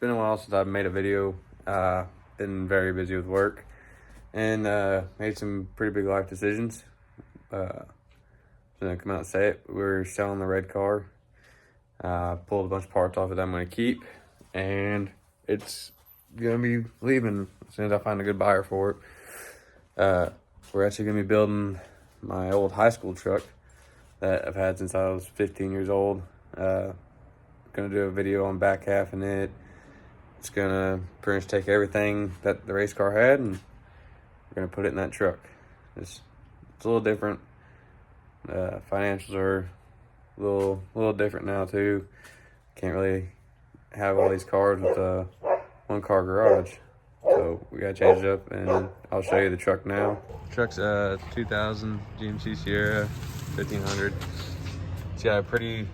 been a while since I've made a video. Been very busy with work and made some pretty big life decisions. So I come out and say it. We're selling the red car. Pulled a bunch of parts off it that I'm going to keep, and it's going to be leaving as soon as I find a good buyer for it. We're actually going to be building my old high school truck that I've had since I was 15 years old. Going to do a video on back half in it. It's going to pretty much take everything that the race car had, and we're going to put it in that truck. It's a little different. Financials are a little different now too. Can't really have all these cars with a one car garage, so we gotta change it up, and I'll show you the truck now. Truck's a 2000 GMC Sierra 1500. It's got a pretty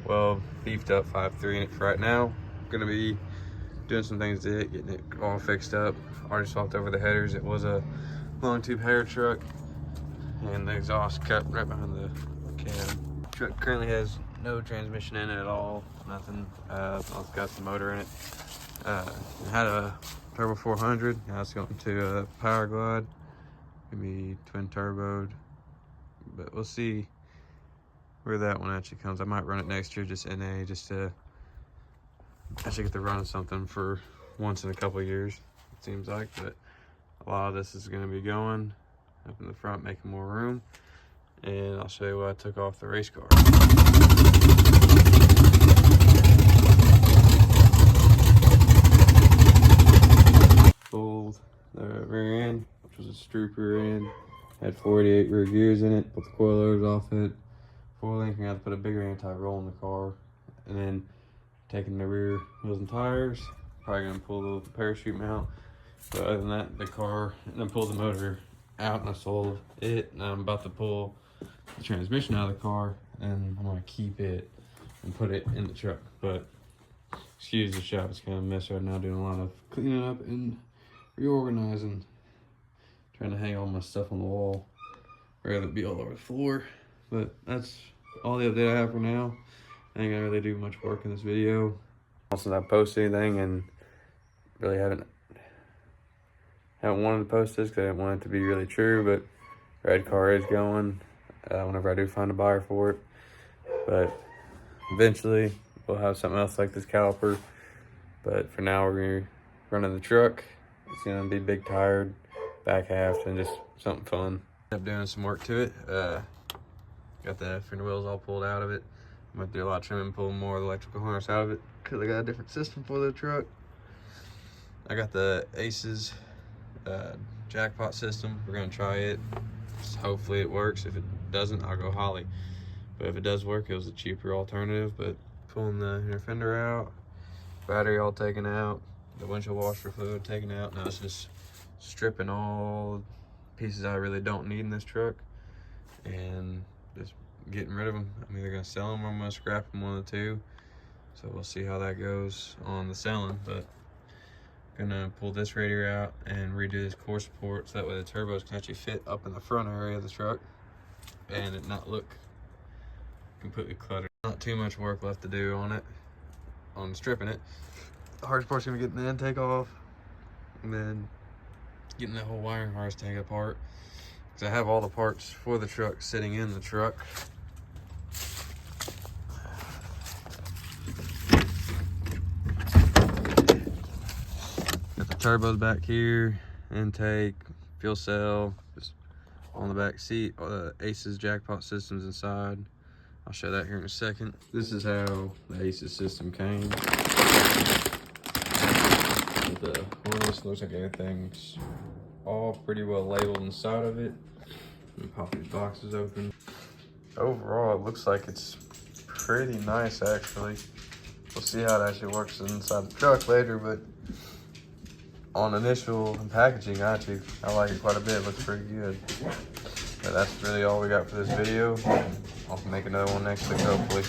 well beefed up 5.3 in it for right now. Gonna be doing some things to it, getting it all fixed up. Already swapped over the headers. It was a long tube header truck, and the exhaust cut right behind the cab. Truck currently has no transmission in it at all, nothing. It's got the motor in it. It had a turbo 400. Now it's going to a power glide. Gonna be twin turboed, but we'll see where that one actually comes. I might run it next year, just NA, just to actually get to run something for once in a couple of years, it seems like. But a lot of this is going to be going up in the front, making more room, and I'll show you what I took off the race car. Pulled the rear end, which was a Stroop rear end, had 48 rear gears in it, put the coilovers off it, four link. I had to put a bigger anti-roll in the car, and then taking the rear wheels and tires. Probably gonna pull the parachute mount, but other than that, the car, and then pull the motor out, and I sold it. And I'm about to pull the transmission out of the car, and I'm gonna keep it and put it in the truck. But excuse the shop, it's kind of a mess right now, doing a lot of cleaning up and reorganizing, trying to hang all my stuff on the wall rather than be all over the floor. But that's all the update I have for now. I ain't gonna really do much work in this video since I posted anything, and really haven't wanted to post this because I didn't want it to be really true. But red car is going whenever I do find a buyer for it. But eventually we'll have something else like this caliper. But for now, we're gonna run in the truck. It's gonna be big tired, back half, and just something fun. End up doing some work to it. Got the fender wheels all pulled out of it. I'm gonna do a lot of trimming, pull more of the electrical harness out of it because I got a different system for the truck. I got the Aces jackpot system. We're gonna try it. Hopefully it works. If it doesn't, I'll go Holly. But if it does work, it was a cheaper alternative. But pulling the inner fender out, battery all taken out, the windshield washer fluid taken out. Now it's just stripping all pieces I really don't need in this truck and just getting rid of them. I'm either gonna sell them or I'm gonna scrap them, one of the two. So we'll see how that goes on the selling. But gonna pull this radiator out and redo this core support so that way the turbos can actually fit up in the front area of the truck and it not look completely cluttered. Not too much work left to do on it, on stripping it. The hardest part's gonna be getting the intake off and then getting that whole wiring harness taken apart, because I have all the parts for the truck sitting in the truck. Got the turbos back here, intake, fuel cell, just on the back seat. All the Aces jackpot systems inside. I'll show that here in a second. This is how the Aces system came. The harness looks like everything's all pretty well labeled inside of it. Let me pop these boxes open. Overall, it looks like it's pretty nice actually. We'll see how it actually works inside the truck later, but on initial packaging, I like it quite a bit. It looks pretty good. But that's really all we got for this video. I'll make another one next week, hopefully.